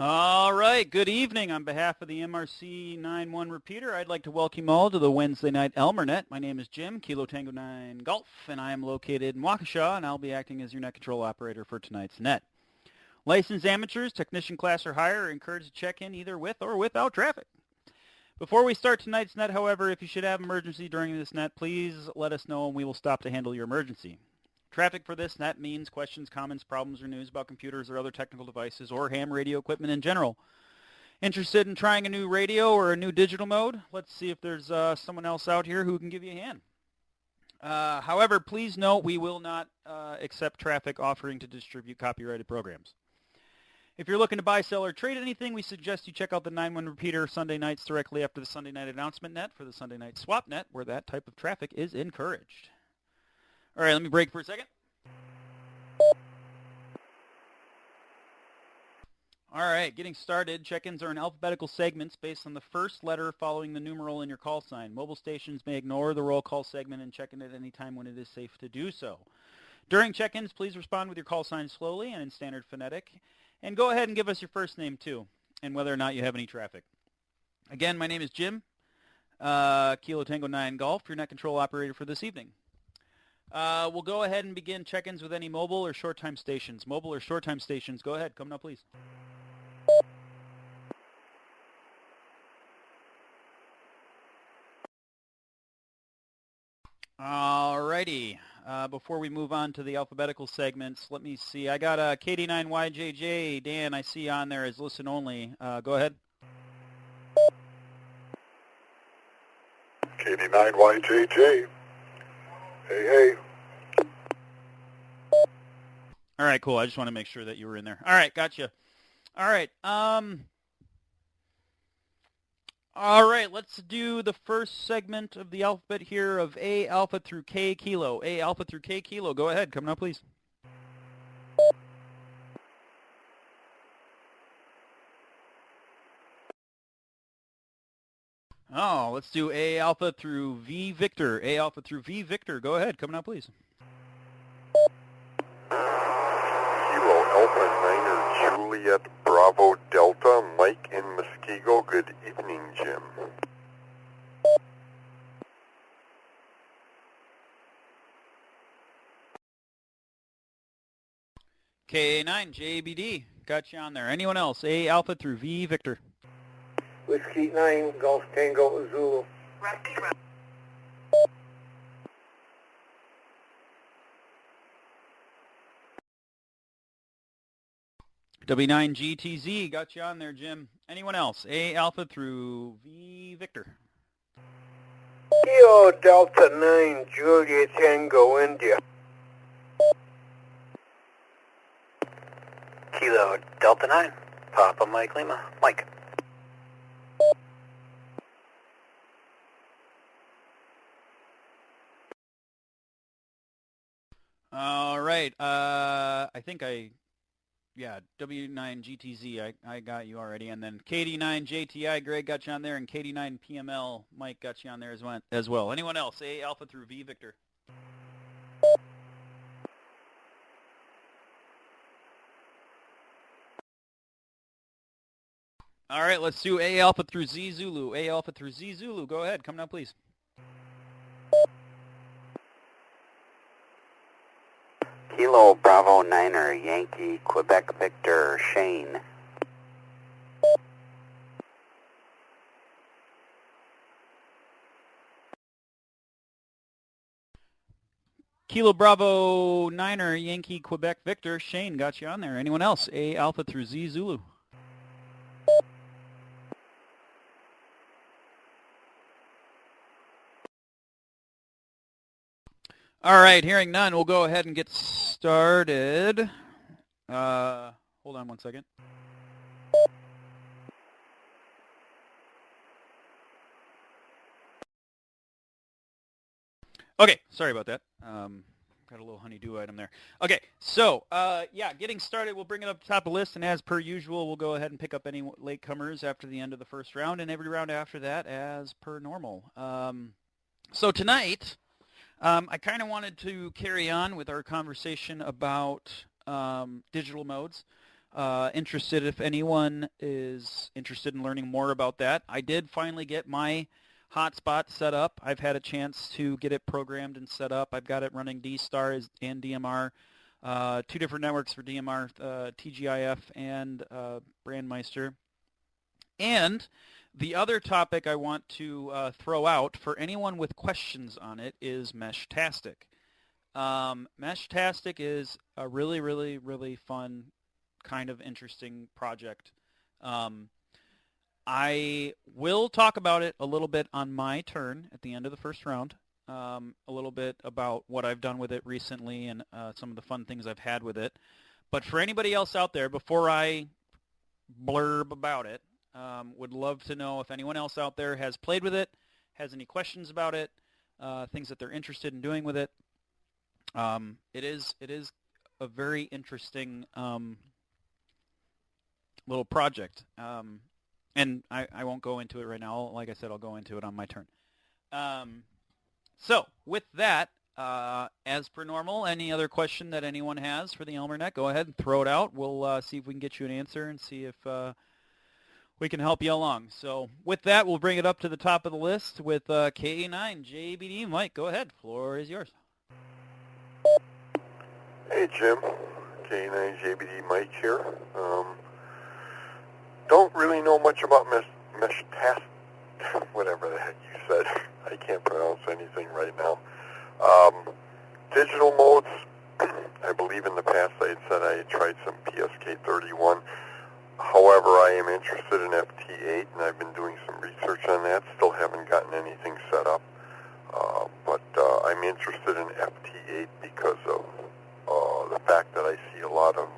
All right, good evening. On behalf of the MRC 9-1 repeater, I'd like to welcome you all to the Wednesday night Elmer Net. My name is Jim, Kilo Tango 9 Golf, and I am located in Waukesha, and I'll be acting as your net control operator for tonight's net. Licensed amateurs, technician class or higher, are encouraged to check in either with or without traffic. Before we start tonight's net, however, if you should have an emergency during this net, please let us know and we will stop to handle your emergency. Traffic for this net means questions, comments, problems, or news about computers or other technical devices or ham radio equipment in general. Interested in trying a new radio or a new digital mode? Let's see if there's someone else out here who can give you a hand. However, please note we will not accept traffic offering to distribute copyrighted programs. If you're looking to buy, sell, or trade anything, we suggest you check out the 9-1 repeater Sunday nights directly after the Sunday night announcement net for the Sunday night swap net, where that type of traffic is encouraged. All right, let me break for a second. All right, getting started. Check-ins are in alphabetical segments based on the first letter following the numeral in your call sign. Mobile stations may ignore the roll call segment and check in at any time when it is safe to do so. During check-ins, please respond with your call sign slowly and in standard phonetic. And go ahead and give us your first name, too, and whether or not you have any traffic. Again, my name is Jim, Kilo Tango 9 Golf, your net control operator for this evening. We'll go ahead and begin check-ins with any mobile or short-time stations. Mobile or short-time stations, go ahead. Come now, please. All righty. Before we move on to the alphabetical segments, let me see. I got KD9YJJ. Dan, I see on there as listen only. Go ahead. KD9YJJ. Hey. All right, cool. I just want to make sure that you were in there. All right, gotcha. All right. All right, let's do the first segment of the alphabet here of A alpha through K kilo. A alpha through K kilo. Go ahead. Come now, please. Oh, let's do A alpha through V Victor. A alpha through V Victor. Go ahead. Come now, please. Kilo Alpha Niner Juliet Bravo Delta Mike in Muskego. Good evening, Jim. K9JBD. Got you on there. Anyone else? A alpha through V Victor. Whiskey 9 Golf Tango Zulu. W9GTZ, got you on there, Jim. Anyone else? A alpha through V Victor. Kilo Delta 9 Juliet Tango India. Kilo Delta 9, Papa Mike Lima, Mike. All right. W9GTZ, I got you already. And then KD9JTI, Greg got you on there, and KD9PML, Mike got you on there as well. Anyone else? A alpha through V Victor. All right, let's do A alpha through Z Zulu. A alpha through Z Zulu. Go ahead. Come now, please. Kilo Bravo Niner Yankee Quebec Victor Shane. Kilo Bravo Niner Yankee Quebec Victor Shane got you on there. Anyone else? A alpha through Z Zulu. All right, hearing none, we'll go ahead and get started. Hold on one second. Okay, sorry about that. Got a little honey-do item there. Okay, so, getting started, we'll bring it up to the top of the list, and as per usual, we'll go ahead and pick up any latecomers after the end of the first round, and every round after that as per normal. So tonight, I kind of wanted to carry on with our conversation about digital modes. interested if anyone is interested in learning more about that. I did finally get my hotspot set up. I've had a chance to get it programmed and set up. I've got it running D-Star and DMR, two different networks for DMR, TGIF and Brandmeister. And the other topic I want to throw out for anyone with questions on it is Meshtastic. Meshtastic is a really, really, really fun, kind of interesting project. I will talk about it a little bit on my turn at the end of the first round, a little bit about what I've done with it recently and some of the fun things I've had with it. But for anybody else out there, before I blurb about it, would love to know if anyone else out there has played with it, has any questions about it, things that they're interested in doing with it. It is a very interesting little project. And I won't go into it right now. Like I said, I'll go into it on my turn. So with that, as per normal, any other question that anyone has for the Elmer Net, go ahead and throw it out. We'll see if we can get you an answer and see if we can help you along. So with that, we'll bring it up to the top of the list with KA9JBD. Mike, go ahead. Floor is yours. Hey, Jim. K9JBD Mike here. Don't really know much about Meshtastic, whatever the heck you said. I can't pronounce anything right now. Digital modes, I believe in the past I had said I had tried some PSK31. However, I am interested in FT8, and I've been doing some research on that. Still haven't gotten anything set up. But I'm interested in FT8 because of the fact that I see a lot of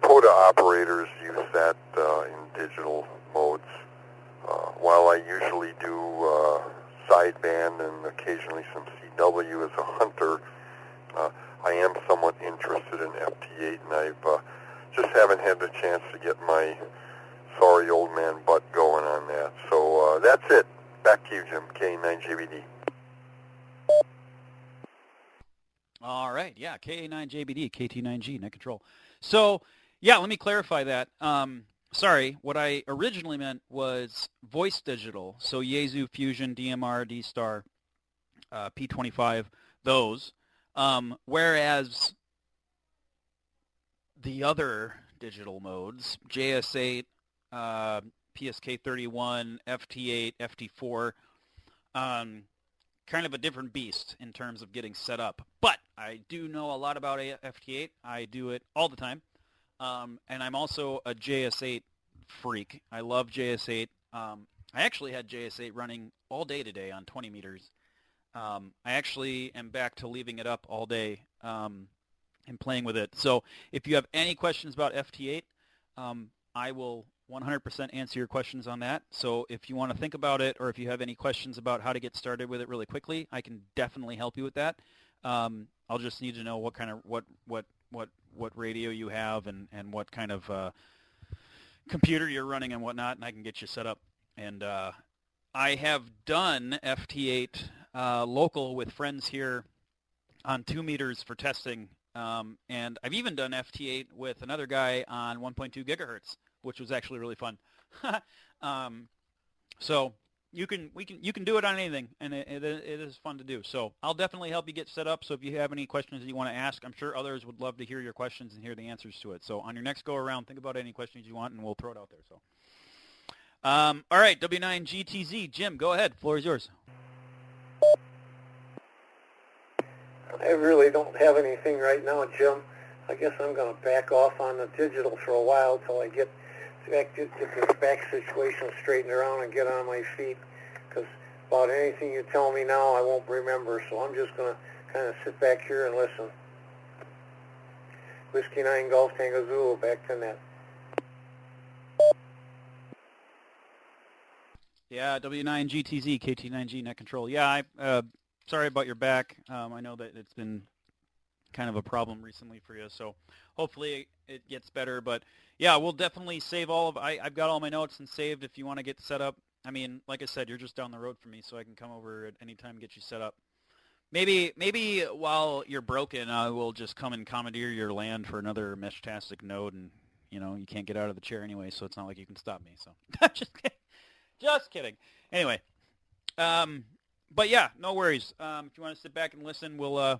POTA operators use that in digital modes. While I usually do sideband and occasionally some CW as a hunter, I am somewhat interested in FT8, and I've just haven't had the chance to get my sorry old man butt going on that. So that's it. Back to you, Jim. K9JBD. All right. Yeah, KA9JBD, KT9G, net control. So, yeah, let me clarify that. Sorry, what I originally meant was voice digital. So Yaesu, Fusion, DMR, D-Star, P25, those. Whereas the other digital modes, JS8, PSK31, FT8, FT4, kind of a different beast in terms of getting set up. But I do know a lot about FT8. I do it all the time. And I'm also a JS8 freak. I love JS8. I actually had JS8 running all day today on 20 meters. I actually am back to leaving it up all day and playing with it. So if you have any questions about FT8, I will 100% answer your questions on that. So if you want to think about it, or if you have any questions about how to get started with it really quickly, I can definitely help you with that. I'll just need to know what kind of what radio you have and what kind of computer you're running and whatnot, and I can get you set up. And I have done FT8 local with friends here on 2 meters for testing, and I've even done FT8 with another guy on 1.2 gigahertz, which was actually really fun. So you can do it on anything, and it is fun to do. So I'll definitely help you get set up. So if you have any questions that you want to ask, I'm sure others would love to hear your questions and hear the answers to it. So on your next go around, think about any questions you want, and we'll throw it out there. So, all right, W9GTZ, Jim, go ahead. Floor is yours. I really don't have anything right now, Jim. I guess I'm going to back off on the digital for a while till I get this back situation straightened around and get on my feet, because about anything you tell me now I won't remember, so I'm just going to kind of sit back here and listen. Whiskey 9 Golf Tango Zulu, back to net. Yeah, W9GTZ, KT9G, net control. Yeah, sorry about your back. I know that it's been kind of a problem recently for you, so hopefully it gets better. But yeah, we'll definitely save all of. I've got all my notes and saved if you want to get set up. I mean, like I said, you're just down the road from me, so I can come over at any time and get you set up. Maybe while you're broken, I will just come and commandeer your land for another Meshtastic node and you know, you can't get out of the chair anyway, so it's not like you can stop me. So just kidding. Just kidding. Anyway, but yeah, no worries. If you want to sit back and listen, we'll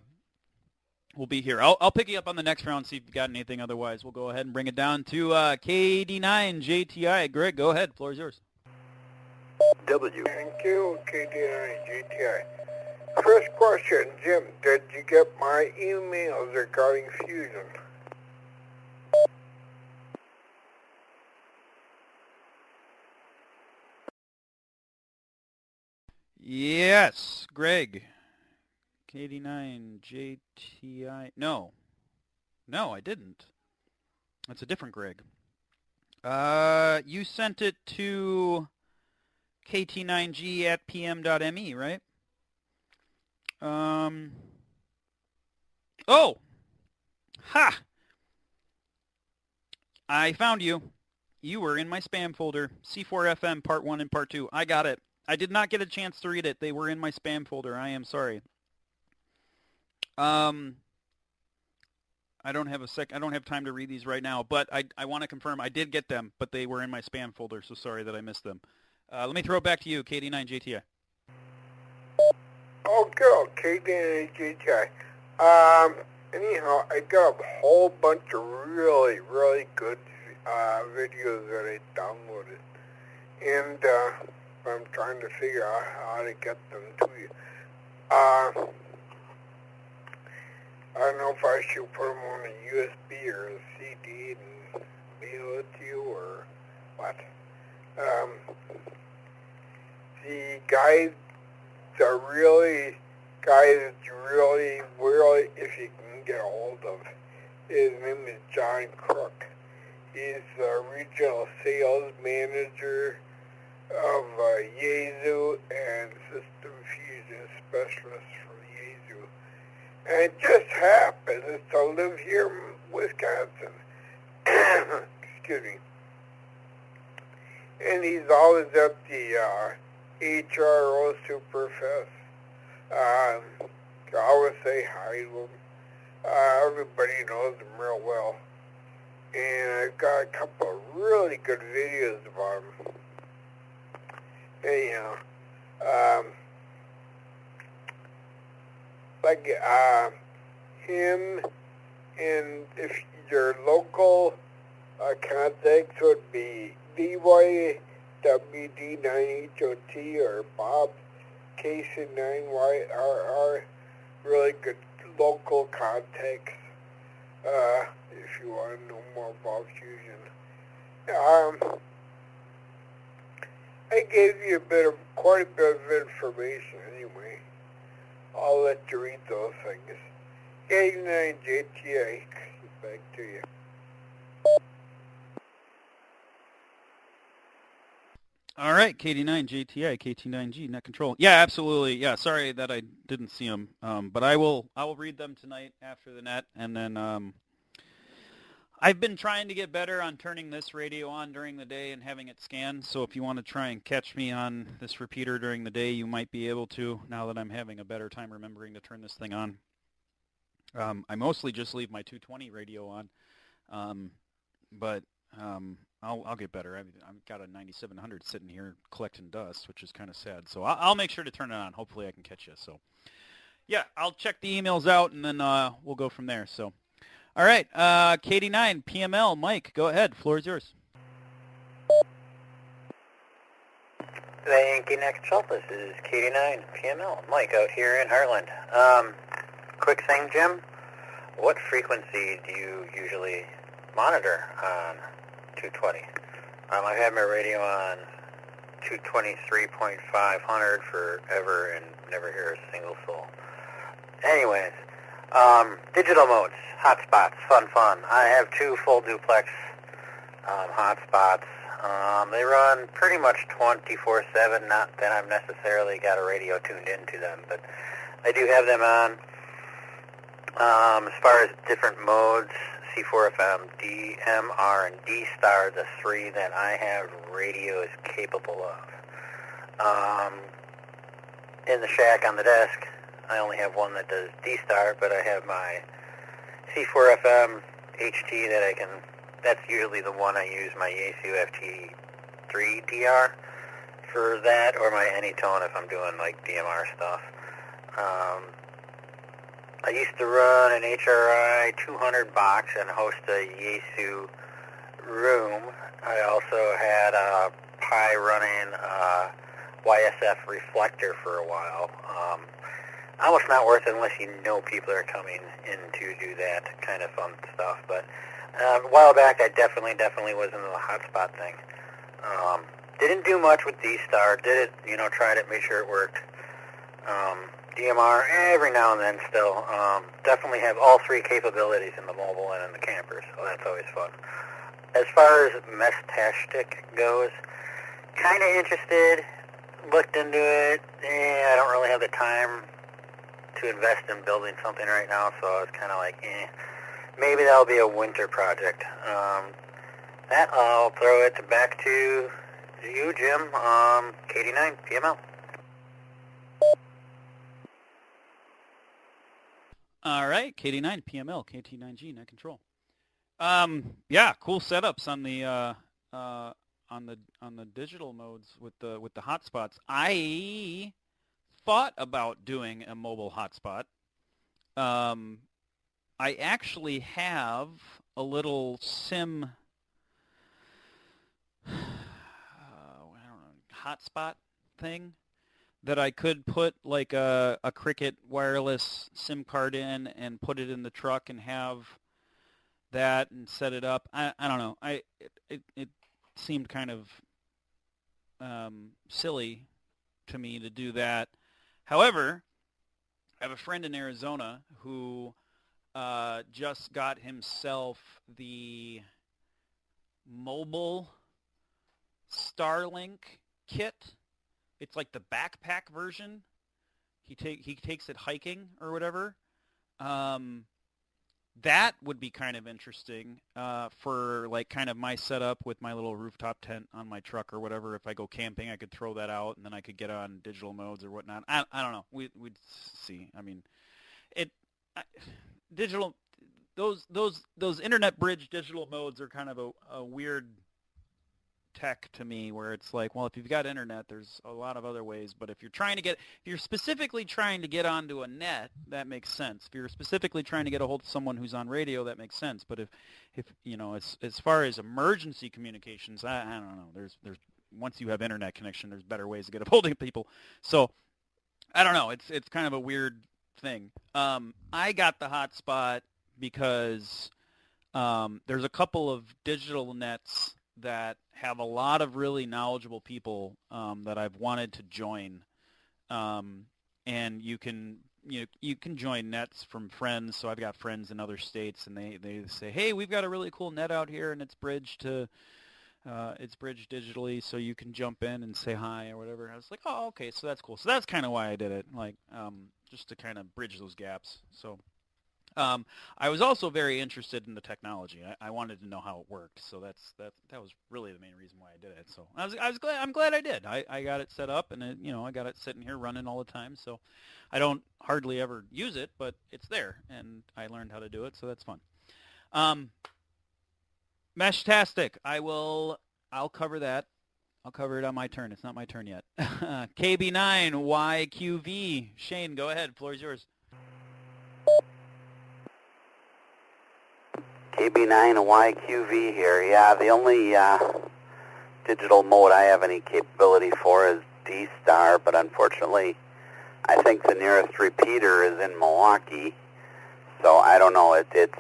be here. I'll pick you up on the next round, see if you got anything. Otherwise, we'll go ahead and bring it down to KD9JTI. Greg, go ahead. Floor is yours. W. Thank you, KD9JTI. First question, Jim, did you get my emails regarding Fusion? Yes, Greg. KD9JTI. No, I didn't. That's a different Greg. You sent it to kt9g@pm.me, right? Oh! Ha! I found you. You were in my spam folder. C4FM Part 1 and Part 2. I got it. I did not get a chance to read it. They were in my spam folder. I am sorry. I don't have time to read these right now, but I want to confirm I did get them, but they were in my spam folder, so sorry that I missed them. Let me throw it back to you, KD9JTI. Okay, KD9JTI. Anyhow, I got a whole bunch of really, really good videos that I downloaded, and I'm trying to figure out how to get them to you. I don't know if I should put them on a USB or a CD and mail it to you or what. The guy that you really, if you can get a hold of, his name is John Crook. He's the regional sales manager of Yaesu and System Fusion specialist for Yaesu. And it just happens to live here in Wisconsin. Excuse me. And he's always at the HRO Superfest. I always say hi to him. Everybody knows him real well. And I've got a couple of really good videos about him. Anyhow, him, and if your local contacts would be DYWD9HOT or Bob KC9YRR, really good local contacts if you want to know more about Fusion. I gave you quite a bit of information anyway. I'll let you read those things. K9JTA, back to you. All right, KD9JTI, KT9G, net control. Yeah, absolutely. Yeah, sorry that I didn't see them, but I will read them tonight after the net, and then I've been trying to get better on turning this radio on during the day and having it scanned, so if you want to try and catch me on this repeater during the day, you might be able to, now that I'm having a better time remembering to turn this thing on. I mostly just leave my 220 radio on, but I'll get better. I've got a 9700 sitting here collecting dust, which is kind of sad, so I'll make sure to turn it on. Hopefully I can catch you. So, yeah, I'll check the emails out, and then we'll go from there, so. All right, KD9, PML, Mike, go ahead. Floor is yours. Thank you, next control. This is KD9, PML, Mike out here in Heartland. Quick thing, Jim. What frequency do you usually monitor on 220? I've had my radio on 223.500 forever and never hear a single soul. Anyways, digital modes, hotspots, fun. I have 2 full duplex hotspots. They run pretty much 24/7, not that I've necessarily got a radio tuned into them, but I do have them on. As far as different modes, C4FM, DMR, and D-Star, the 3 that I have radio is capable of. In the shack on the desk, I only have one that does D-Star, but I have my C4FM HT that I can that's usually the one I use my Yaesu FT3 DR for that, or my Anytone if I'm doing like DMR stuff. I used to run an HRI 200 box and host a Yaesu room. I also had a Pi running YSF reflector for a while. Almost not worth it unless you know people are coming in to do that kind of fun stuff. But a while back, I definitely was into the hotspot thing. Didn't do much with D-Star. Did it, tried it, made sure it worked. DMR every now and then still. Definitely have all three capabilities in the mobile and in the camper, so that's always fun. As far as Mesh-tastic goes, kind of interested, looked into it. I don't really have the time to invest in building something right now, so I was kind of like, maybe that'll be a winter project. That I'll throw it back to you, Jim. KD9 PML. All right, KD9 PML, KT9G net control. Yeah, cool setups on the digital modes with the hotspots. I thought about doing a mobile hotspot. I actually have a little SIM hotspot thing that I could put like a Cricket wireless SIM card in and put it in the truck and have that and set it up. I don't know. It seemed kind of silly to me to do that. However, I have a friend in Arizona who just got himself the mobile Starlink kit. It's like the backpack version. He takes it hiking or whatever. That would be kind of interesting for like kind of my setup with my little rooftop tent on my truck or whatever. If I go camping, I could throw that out and then I could get on digital modes or whatnot. I don't know. We'd see. I mean, digital those internet bridge digital modes are kind of a weird tech to me, where it's like, well, if you've got internet, there's a lot of other ways, but if you're specifically trying to get onto a net, that makes sense. If you're specifically trying to get a hold of someone who's on radio, that makes sense. But if as far as emergency communications, I don't know. There's once you have internet connection, there's better ways to get a hold of people. So I don't know. It's kind of a weird thing. I got the hotspot because there's a couple of digital nets that have a lot of really knowledgeable people that I've wanted to join, and you can join nets from friends. So I've got friends in other states, and they say, hey, we've got a really cool net out here, and it's bridged digitally, so you can jump in and say hi or whatever. And I was like, oh, okay, so that's cool. So that's kind of why I did it, like just to kind of bridge those gaps. So. I was also very interested in the technology. I wanted to know how it worked, so that was really the main reason why I did it. So I'm glad I did. I got it set up, and I got it sitting here running all the time. So I don't hardly ever use it, but it's there, and I learned how to do it, so that's fun. Mesh-tastic. I'll cover that. I'll cover it on my turn. It's not my turn yet. KB9YQV. Shane, go ahead. Floor is yours. KB9YQV here. Yeah, the only digital mode I have any capability for is D-Star, but unfortunately I think the nearest repeater is in Milwaukee, so I don't know. It just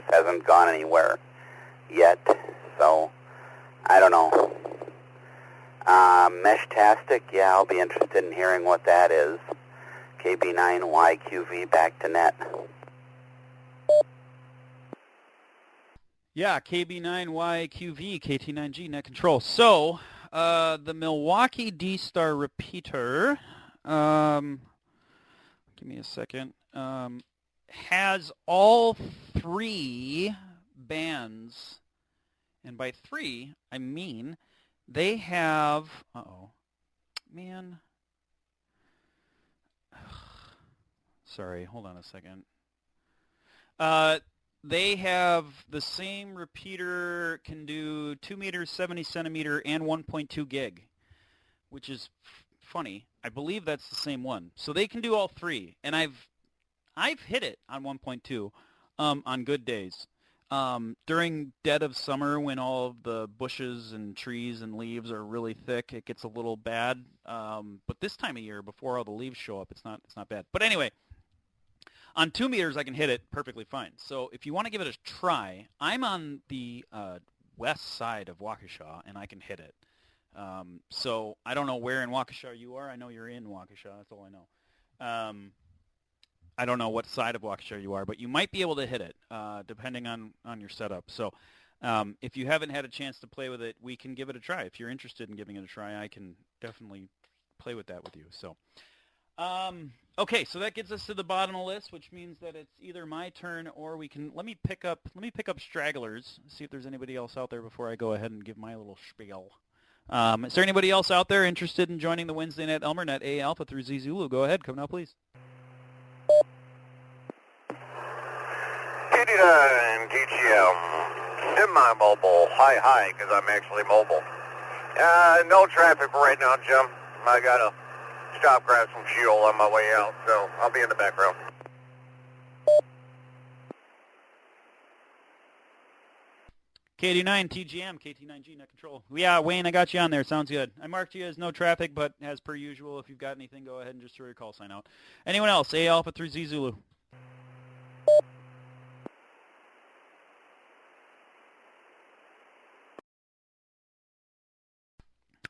hasn't gone anywhere yet, so I don't know. Mesh-tastic, yeah, I'll be interested in hearing what that is. KB9YQV, back to net. Yeah, KB9YQV, KT9G, net control. So, the Milwaukee D-Star repeater, give me a second, has all three bands, and by three, I mean they have, sorry, hold on a second. they have the same repeater, can do 2 meters, 70 centimeter, and 1.2 gig, which is funny. I believe that's the same one. So they can do all three, and I've hit it on 1.2 on good days. During dead of summer, when all of the bushes and trees and leaves are really thick, it gets a little bad. But this time of year, before all the leaves show up, it's not bad. But anyway, on 2 meters, I can hit it perfectly fine. So if you want to give it a try, I'm on the west side of Waukesha, and I can hit it. So I don't know where in Waukesha you are. I know you're in Waukesha. That's all I know. I don't know what side of Waukesha you are, but you might be able to hit it, depending on your setup. So if you haven't had a chance to play with it, we can give it a try. If you're interested in giving it a try, I can definitely play with that with you. So, okay, so that gets us to the bottom of the list, which means that it's either my turn or we can. Let me pick up stragglers. See if there's anybody else out there before I go ahead and give my little spiel. Is there anybody else out there interested in joining the Wednesday Night Elmer Net A Alpha through Z Zulu? Go ahead, come now, please. 89 TGM, semi-mobile, hi, because I'm actually mobile. No traffic right now, Jim. I gotta stop, grab some fuel on my way out, so I'll be in the background. K89 TGM, KT9G, net control. Yeah, Wayne, I got you on there. Sounds good. I marked you as no traffic, but as per usual, if you've got anything, go ahead and just throw your call sign out. Anyone else? A Alpha through Z Zulu.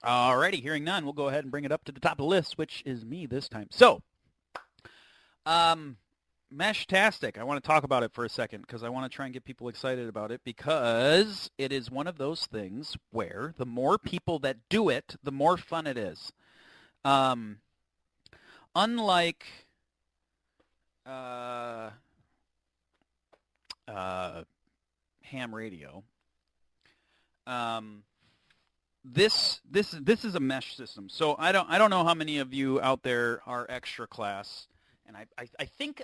Alrighty, hearing none, we'll go ahead and bring it up to the top of the list, which is me this time. So, Meshtastic, I want to talk about it for a second because I want to try and get people excited about it because it is one of those things where the more people that do it, the more fun it is. Unlike ham radio, this is a mesh system. So I don't know how many of you out there are extra class, and I think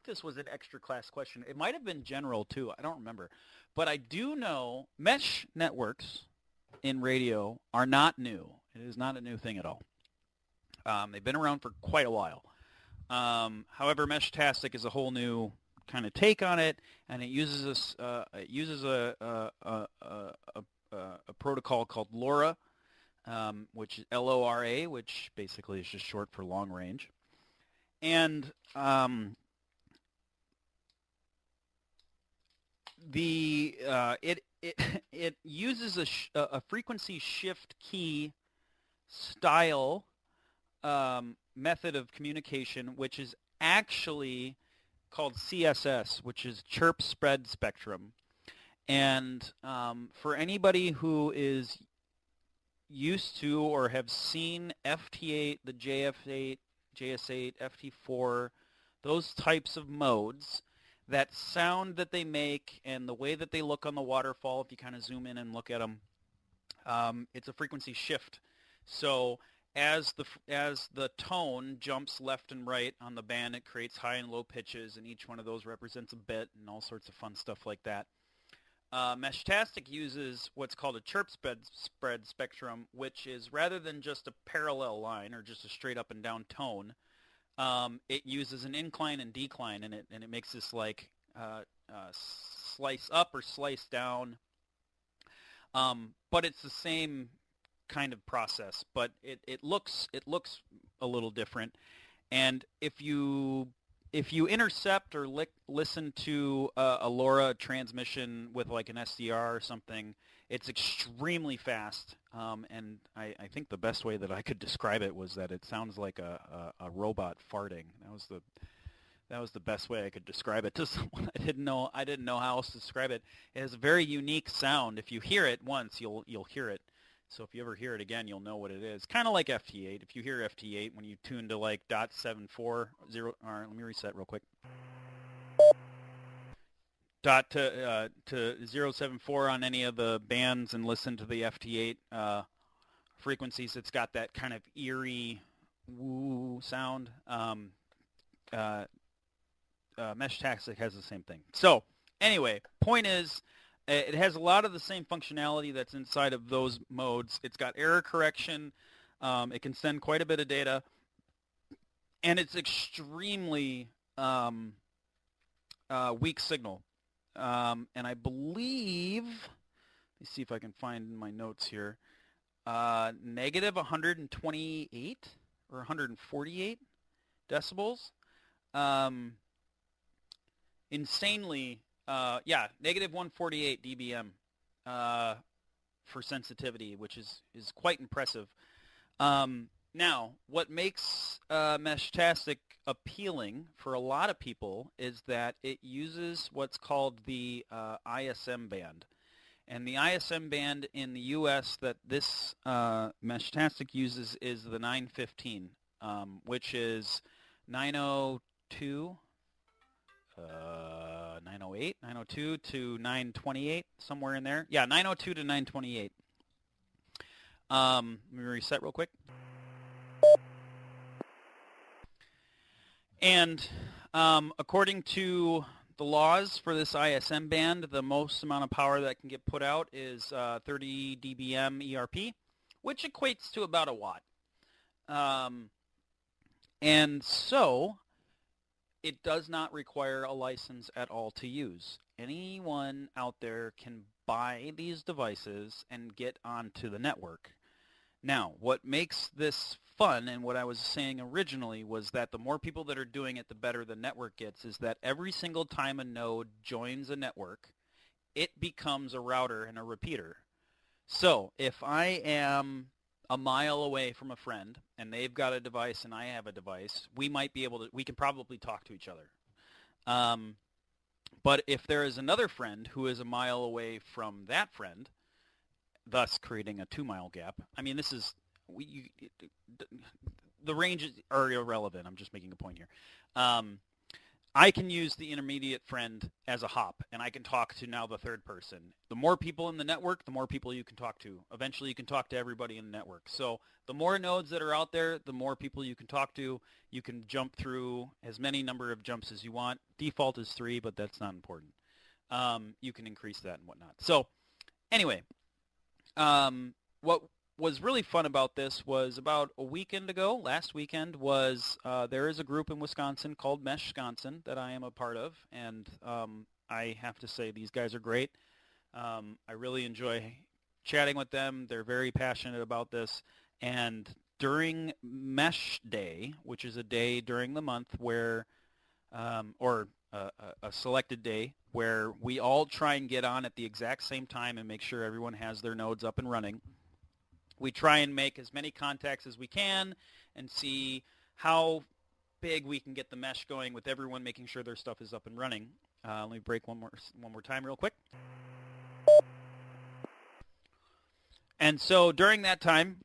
this was an extra class question. It might have been general too. I don't remember, but I do know mesh networks in radio are not new. It is not a new thing at all. They've been around for quite a while. However, Meshtastic is a whole new kind of take on it, and it uses a protocol called LoRa, which is LORA, which basically is just short for long range. And it uses a frequency shift key style method of communication, which is actually called CSS, which is chirp spread spectrum. And for anybody who is used to or have seen FT8, the JF8, JS8, FT4, those types of modes, that sound that they make and the way that they look on the waterfall, if you kind of zoom in and look at them, it's a frequency shift. So as the tone jumps left and right on the band, it creates high and low pitches, and each one of those represents a bit and all sorts of fun stuff like that. Meshtastic uses what's called a chirp spread spectrum, which is rather than just a parallel line or just a straight up and down tone, it uses an incline and decline in it, and it makes this like slice up or slice down. But it's the same kind of process, but it looks a little different. And if you intercept or listen to a LoRa transmission with like an SDR or something, it's extremely fast. And I think the best way that I could describe it was that it sounds like a robot farting. That was the best way I could describe it to someone. I didn't know how else to describe it. It has a very unique sound. If you hear it once, you'll hear it. So if you ever hear it again, you'll know what it is. Kind of like FT8. If you hear FT8 when you tune to like .740, let me reset real quick. To 074 on any of the bands and listen to the FT8 frequencies, it's got that kind of eerie woo sound. Meshtastic has the same thing. So Anyway, point is, it has a lot of the same functionality that's inside of those modes. It's got error correction. It can send quite a bit of data, and it's extremely weak signal. And I believe, let me see if I can find my notes here, negative 128 or 148 decibels. Insanely, negative 148 dBm for sensitivity, which is quite impressive. Now, what makes Meshtastic appealing for a lot of people is that it uses what's called the ISM band. And the ISM band in the U.S. that this Meshtastic uses is the 915, which is 902, 908, 902 to 928, somewhere in there. Yeah, 902 to 928. Let me reset real quick. And according to the laws for this ISM band, the most amount of power that can get put out is 30 dBm ERP, which equates to about a watt. And so it does not require a license at all to use. Anyone out there can buy these devices and get onto the network. Now, what makes this fun, and what I was saying originally, was that the more people that are doing it, the better the network gets, is that every single time a node joins a network, it becomes a router and a repeater. So if I am a mile away from a friend, and they've got a device and I have a device, we can probably talk to each other. But if there is another friend who is a mile away from that friend, thus creating a 2-mile gap. I mean, the ranges are irrelevant. I'm just making a point here. I can use the intermediate friend as a hop, and I can talk to now the third person. The more people in the network, the more people you can talk to. Eventually, you can talk to everybody in the network. So the more nodes that are out there, the more people you can talk to. You can jump through as many number of jumps as you want. Default is 3, but that's not important. You can increase that and whatnot. So anyway, what was really fun about this was about a weekend ago, last weekend, was there is a group in Wisconsin called Mesh Wisconsin that I am a part of, and I have to say these guys are great. I really enjoy chatting with them. They're very passionate about this, and during Mesh Day, which is a day during the month where, or a selected day where we all try and get on at the exact same time and make sure everyone has their nodes up and running. We try and make as many contacts as we can and see how big we can get the mesh going with everyone making sure their stuff is up and running. Let me break one more time real quick. And so during that time,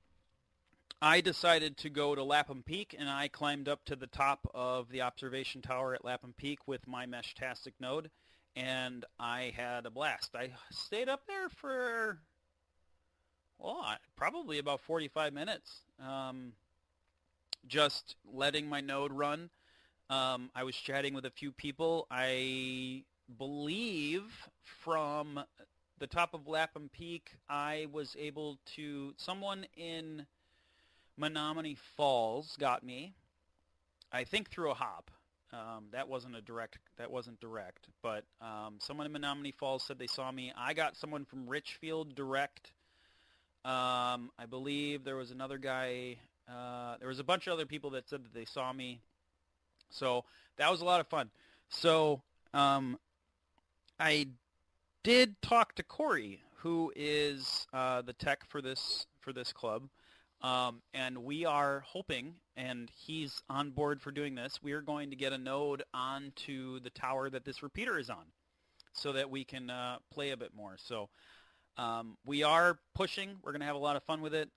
I decided to go to Lapham Peak, and I climbed up to the top of the observation tower at Lapham Peak with my Meshtastic node, and I had a blast. I stayed up there for, probably about 45 minutes, just letting my node run. I was chatting with a few people. I believe from the top of Lapham Peak, I was able to, someone in Menominee Falls got me, I think through a hop. That wasn't direct, but someone in Menominee Falls said they saw me. I got someone from Richfield direct. I believe there was another guy, there was a bunch of other people that said that they saw me. So that was a lot of fun. So I did talk to Corey, who is the tech for this club. And we are hoping, and he's on board for doing this, we are going to get a node onto the tower that this repeater is on so that we can play a bit more. So we are pushing. We're going to have a lot of fun with it.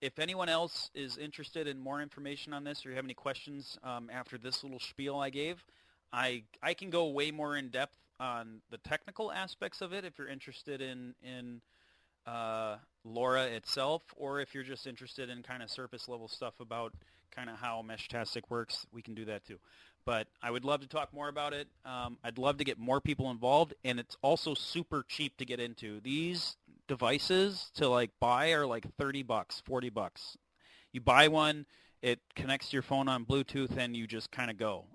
If anyone else is interested in more information on this or you have any questions after this little spiel I gave, I can go way more in depth on the technical aspects of it if you're interested in LoRa itself, or if you're just interested in kind of surface level stuff about kind of how Meshtastic works, we can do that too. But I would love to talk more about it. I'd love to get more people involved, and it's also super cheap to get into. These devices to like buy are like $30, $40. You buy one, it connects to your phone on Bluetooth, and you just kind of go.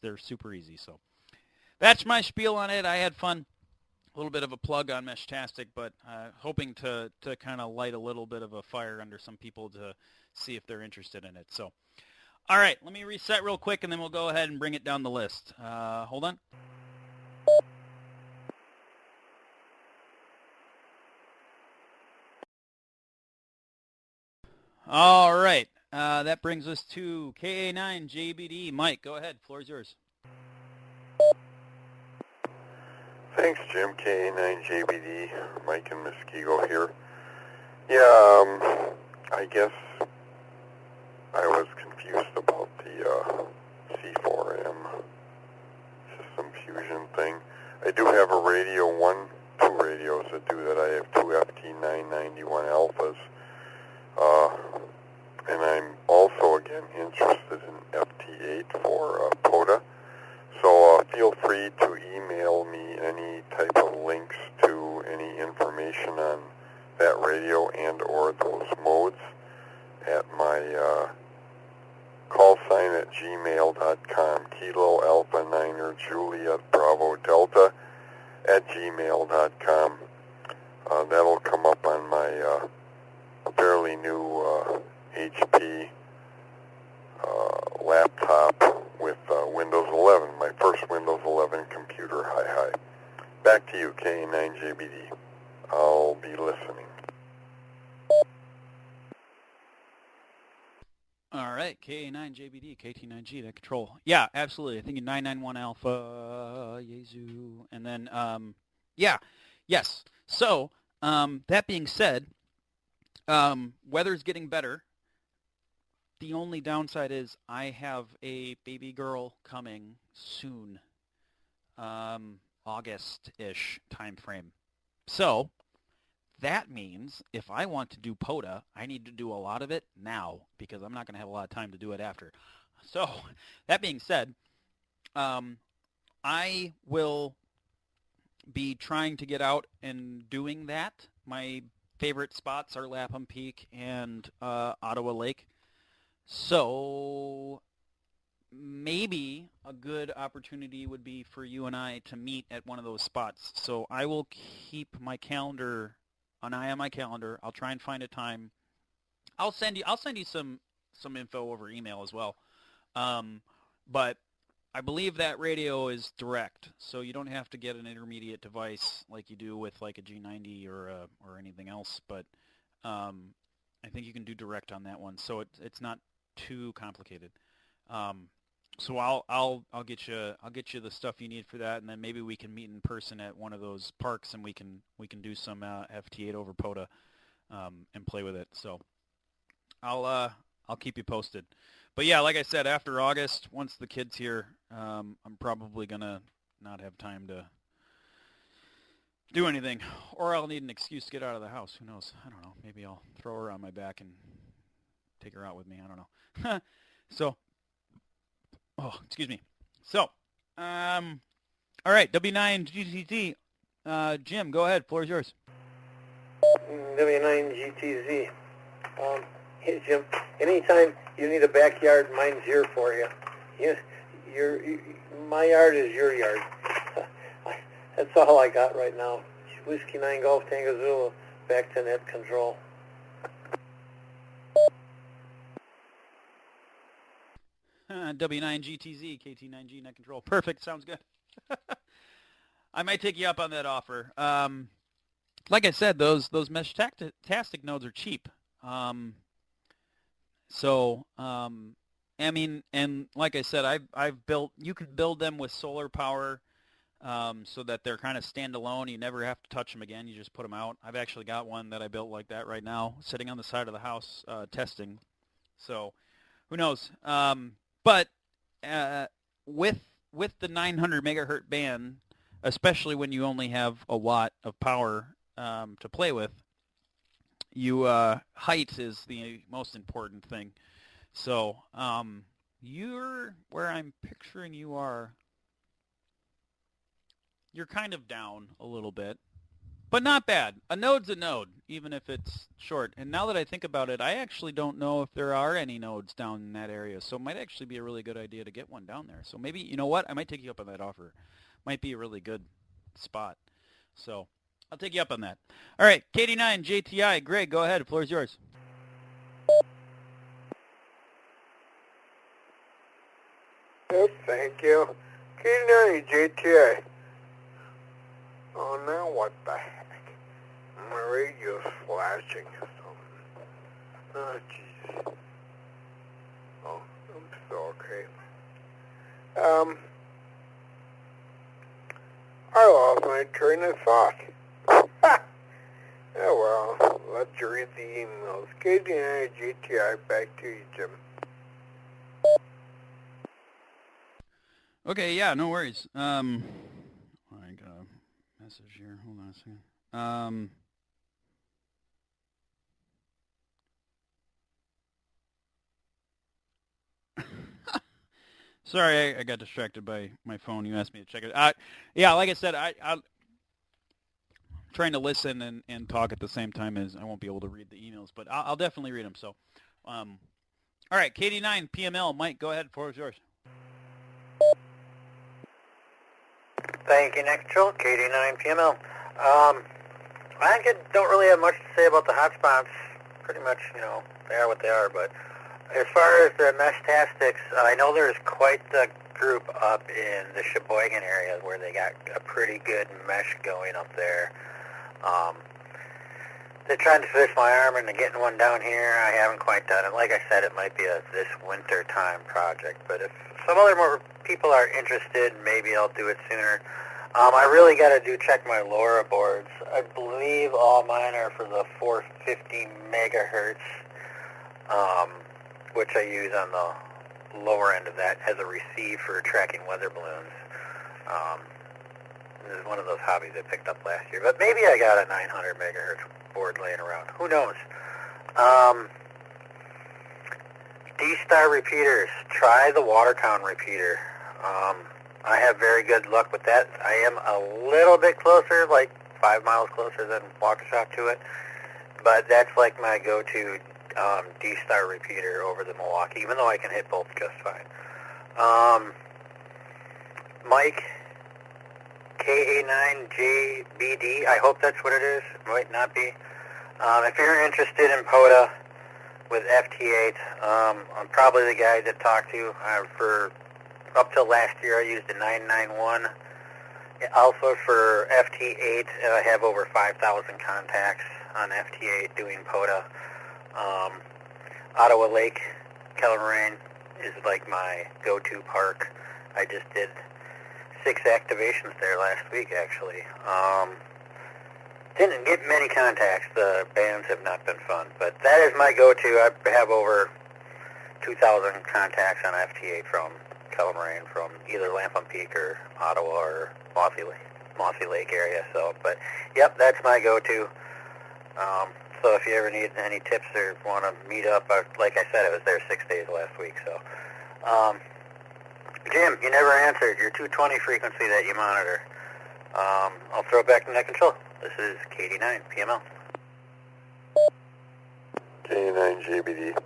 They're super easy. So that's my spiel on it. I had fun. A little bit of a plug on Meshtastic, but hoping to kind of light a little bit of a fire under some people to see if they're interested in it. So, all right, let me reset real quick, and then we'll go ahead and bring it down the list. Hold on. All right, that brings us to KA9JBD. Mike, go ahead. Floor is yours. Thanks, Jim. KA9JBD, Mike and Muskego here. Yeah, I guess I was confused about the C4M system fusion thing. I do have a radio, two radios that do that. I have two FT991 alphas. And I'm also, again, interested in FT8 for POTA. So feel free to email me any type of links to any information on that radio and or those modes at my call sign at gmail.com, Kilo Alpha Niner Juliet Bravo Delta at gmail.com. That'll come up on my fairly new HP laptop with Windows 11, my first Windows 11 computer. Hi. Back to you, K9JBD. I'll be listening. All right, KA9JBD, KT9G, that control. Yeah, absolutely. I think 991 Alpha, Yezu. And then, yes. So, that being said, weather's getting better. The only downside is I have a baby girl coming soon, August-ish time frame. So that means if I want to do POTA, I need to do a lot of it now because I'm not going to have a lot of time to do it after. So that being said, I will be trying to get out and doing that. My favorite spots are Lapham Peak and Ottawa Lake. So maybe a good opportunity would be for you and I to meet at one of those spots. So I will keep my calendar, an eye on my calendar. I'll try and find a time. I'll send you some info over email as well. But I believe that radio is direct, so you don't have to get an intermediate device like you do with like a G90 or anything else. But I think you can do direct on that one, so it's not too complicated. So I'll get you the stuff you need for that, and then maybe we can meet in person at one of those parks, and we can do some FT8 over POTA and play with it. So I'll keep you posted. But yeah, like I said, after August, once the kid's here, I'm probably gonna not have time to do anything, or I'll need an excuse to get out of the house. Who knows? I don't know. Maybe I'll throw her on my back and take her out with me. I don't know. So, excuse me. So, all right, W9GTZ. Jim, go ahead. Floor is yours. W9GTZ. Hey, Jim, anytime you need a backyard, mine's here for you. My yard is your yard. That's all I got right now. Whiskey 9 Golf Tango Zulu, back to net control. W9GTZ, KT9G, net control. Perfect, sounds good. I might take you up on that offer. Like I said, those Meshtastic nodes are cheap. I mean, and like I said, I've built, you can build them with solar power so that they're kind of standalone. You never have to touch them again. You just put them out. I've actually got one that I built like that right now, sitting on the side of the house testing. So who knows? But with the 900 megahertz band, especially when you only have a watt of power to play with, height is the most important thing. So you're where I'm picturing you are. You're kind of down a little bit, but not bad. A node's a node, even if it's short. And now that I think about it, I actually don't know if there are any nodes down in that area. So it might actually be a really good idea to get one down there. So maybe, you know what? I might take you up on that offer. Might be a really good spot. So I'll take you up on that. All right, KD9, JTI, Greg, go ahead. The floor is yours. Yep, thank you. K9 JTI. Oh, now what the heck? My radio's flashing or something. Oh, jeez. Oh, I'm still okay. I lost my train of thought. Oh well, let's read the emails. KD9 JTI, back to you, Jim. Okay, yeah, no worries. I got a message here. Hold on a second. Sorry, I got distracted by my phone. You asked me to check it. Yeah, like I said, I'm trying to listen and talk at the same time as I won't be able to read the emails, but I'll definitely read them. So, all right, KD9 PML, Mike, go ahead. Floor is yours. Thank you, Nick Trill, KD9 PML. Don't really have much to say about the hotspots. Pretty much, they are what they are, but as far as the Meshtastics, I know there's quite the group up in the Sheboygan area where they got a pretty good mesh going up there. They're trying to twist my arm into getting one down here. I haven't quite done it. Like I said, it might be a this winter time project, but if some other more people are interested, maybe I'll do it sooner. I really got to check my LoRa boards. I believe all mine are for the 450 megahertz, which I use on the lower end of that as a receive for tracking weather balloons. This is one of those hobbies I picked up last year, but maybe I got a 900 megahertz board laying around. Who knows? D-Star repeaters. Try the Watertown repeater. I have very good luck with that. I am a little bit closer, like 5 miles closer than Waukesha to it, but that's like my go-to D-Star repeater over the Milwaukee, even though I can hit both just fine. Mike, KA9JBD, I hope that's what it is. It might not be. If you're interested in POTA with FT8, I'm probably the guy to talk to. For up till last year, I used a 991 alpha for FT8, and I have over 5,000 contacts on FT8 doing POTA. Ottawa Lake, Kellerrain is like my go-to park. I just did 6 activations there last week, actually. Didn't get many contacts. The bands have not been fun, but that is my go-to. I have over 2,000 contacts on FT8 from Kellerrain, from either Lampum Peak or Ottawa or Mossy Lake area. So, but yep, that's my go-to. So if you ever need any tips or want to meet up, like I said, I was there 6 days last week. So, Jim, you never answered your 220 frequency that you monitor. I'll throw it back to net control. This is KD9 PML. K9JBD.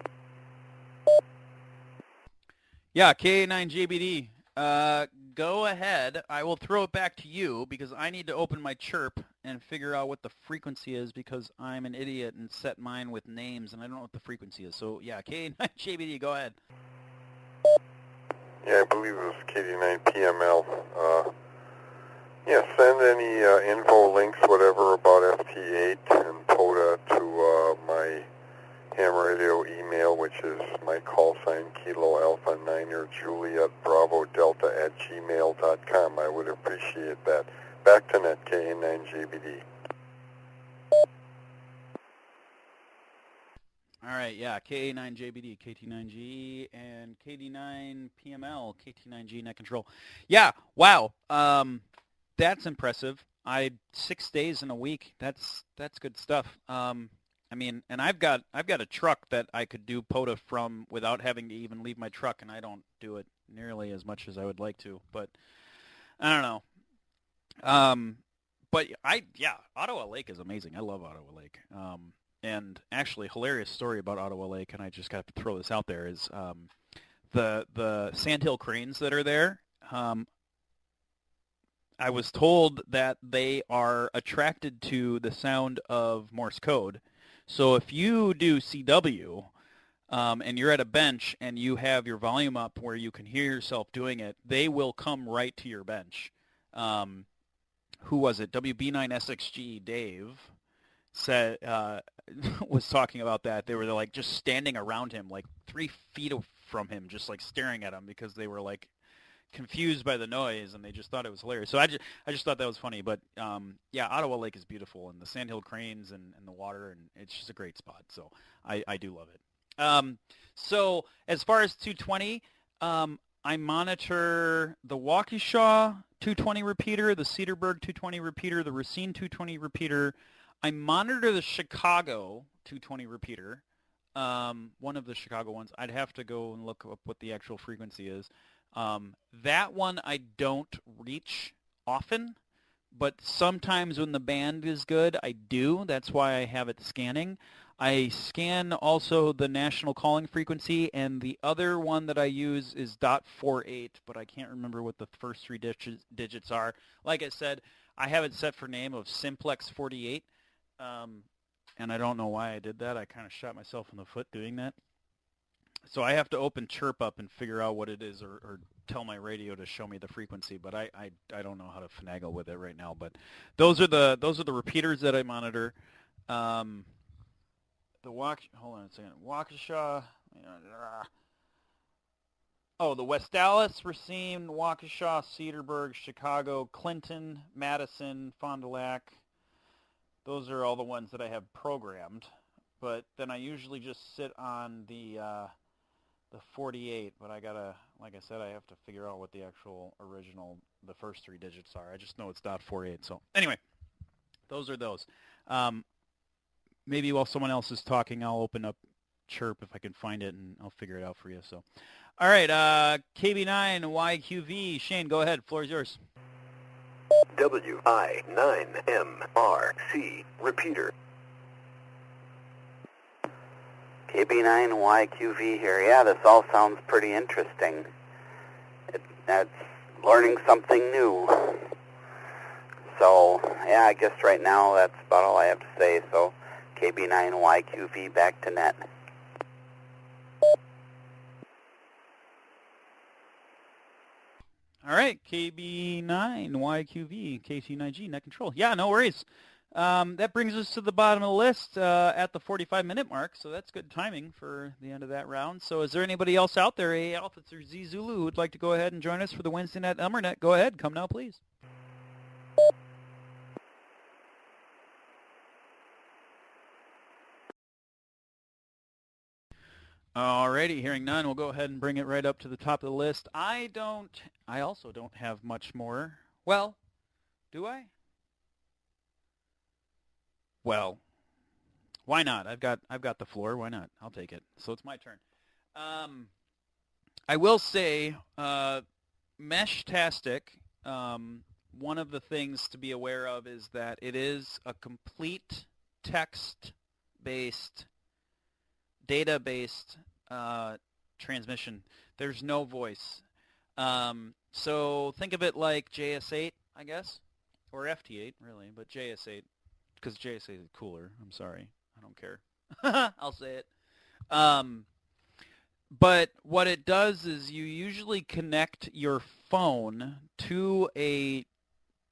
Yeah, KA9JBD. Go ahead. I will throw it back to you because I need to open my chirp and figure out what the frequency is because I'm an idiot and set mine with names and I don't know what the frequency is. So, yeah, KA9JBD, go ahead. Yeah, I believe it was KD9PML. Yeah, send any info links, whatever, about FT8 and POTA to my ham radio email, which is my call sign Kilo Alpha 9 Juliet Bravo Delta @gmail.com. I would appreciate that. Back to net, KA9JBD. All right, yeah, KA9JBD, KT9G, and KD9PML, KT9G net control. Yeah, wow, that's impressive. 6 days in a week. That's good stuff. I mean, and I've got a truck that I could do POTA from without having to even leave my truck, and I don't do it nearly as much as I would like to. But I don't know. But Ottawa Lake is amazing. I love Ottawa Lake. And actually, hilarious story about Ottawa Lake, and I just got to throw this out there, is the sandhill cranes that are there. I was told that they are attracted to the sound of Morse code. So if you do CW and you're at a bench and you have your volume up where you can hear yourself doing it, they will come right to your bench. Who was it? WB9SXG Dave said was talking about that. They were like just standing around him, like 3 feet from him, just like staring at him because they were like confused by the noise, and they just thought it was hilarious. So I just thought that was funny. But Ottawa Lake is beautiful, and the sandhill cranes and the water, and it's just a great spot. So I do love it. So as far as 220, I monitor the Waukesha 220 repeater, the Cedarburg 220 repeater, the Racine 220 repeater. I monitor the Chicago 220 repeater, one of the Chicago ones. I'd have to go and look up what the actual frequency is. That one I don't reach often, but sometimes when the band is good, I do. That's why I have it scanning. I scan also the national calling frequency, and the other one that I use is .48, but I can't remember what the first 3 digits are. Like I said, I have it set for name of Simplex 48, and I don't know why I did that. I kind of shot myself in the foot doing that. So I have to open Chirp up and figure out what it is, or tell my radio to show me the frequency. But I don't know how to finagle with it right now. But those are the repeaters that I monitor. Hold on a second. Waukesha. Oh, the West Dallas, Racine, Waukesha, Cedarburg, Chicago, Clinton, Madison, Fond du Lac. Those are all the ones that I have programmed. But then I usually just sit on the 48. But I gotta, like I said, I have to figure out what the actual original, the first 3 digits are. I just know it's .48. So anyway, those are those. Maybe while someone else is talking, I'll open up Chirp if I can find it, and I'll figure it out for you. So, all right, KB9YQV. Shane, go ahead. Floor is yours. WI9MRC repeater. KB9YQV here. Yeah, this all sounds pretty interesting. That's learning something new. So, yeah, I guess right now that's about all I have to say. So, KB9YQV back to net. All right, KB9YQV, KT9G, net control. Yeah, no worries. That brings us to the bottom of the list at the 45-minute mark, so that's good timing for the end of that round. So is there anybody else out there, A Alpha through Z Zulu, who would like to go ahead and join us for the Wednesday Night Elmer Net? Go ahead. Come now, please. Alrighty, hearing none, we'll go ahead and bring it right up to the top of the list. I also don't have much more. Well, do I? Well, why not? I've got the floor. Why not? I'll take it. So it's my turn. I will say, Meshtastic, one of the things to be aware of is that it is a complete text-based, data-based transmission. There's no voice. So think of it like JS8, I guess, or FT8, really, but JS8, because JS8 is cooler. I'm sorry. I don't care. I'll say it. But what it does is you usually connect your phone to a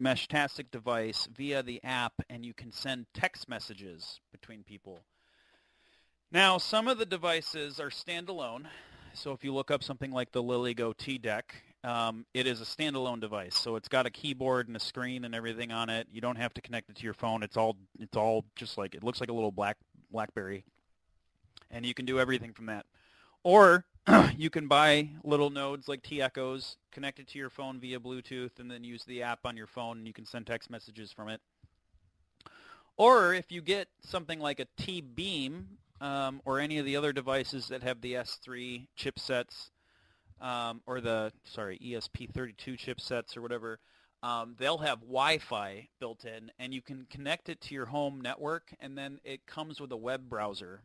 Meshtastic device via the app, and you can send text messages between people. Now, some of the devices are standalone. So if you look up something like the LilyGo T-Deck, it is a standalone device. So it's got a keyboard and a screen and everything on it. You don't have to connect it to your phone. It's all just like, it looks like a little BlackBerry. And you can do everything from that. Or you can buy little nodes like T-Echoes, connect it to your phone via Bluetooth, and then use the app on your phone, and you can send text messages from it. Or if you get something like a T-Beam or any of the other devices that have the S3 chipsets or the, ESP32 chipsets or whatever, they'll have Wi-Fi built in, and you can connect it to your home network, and then it comes with a web browser.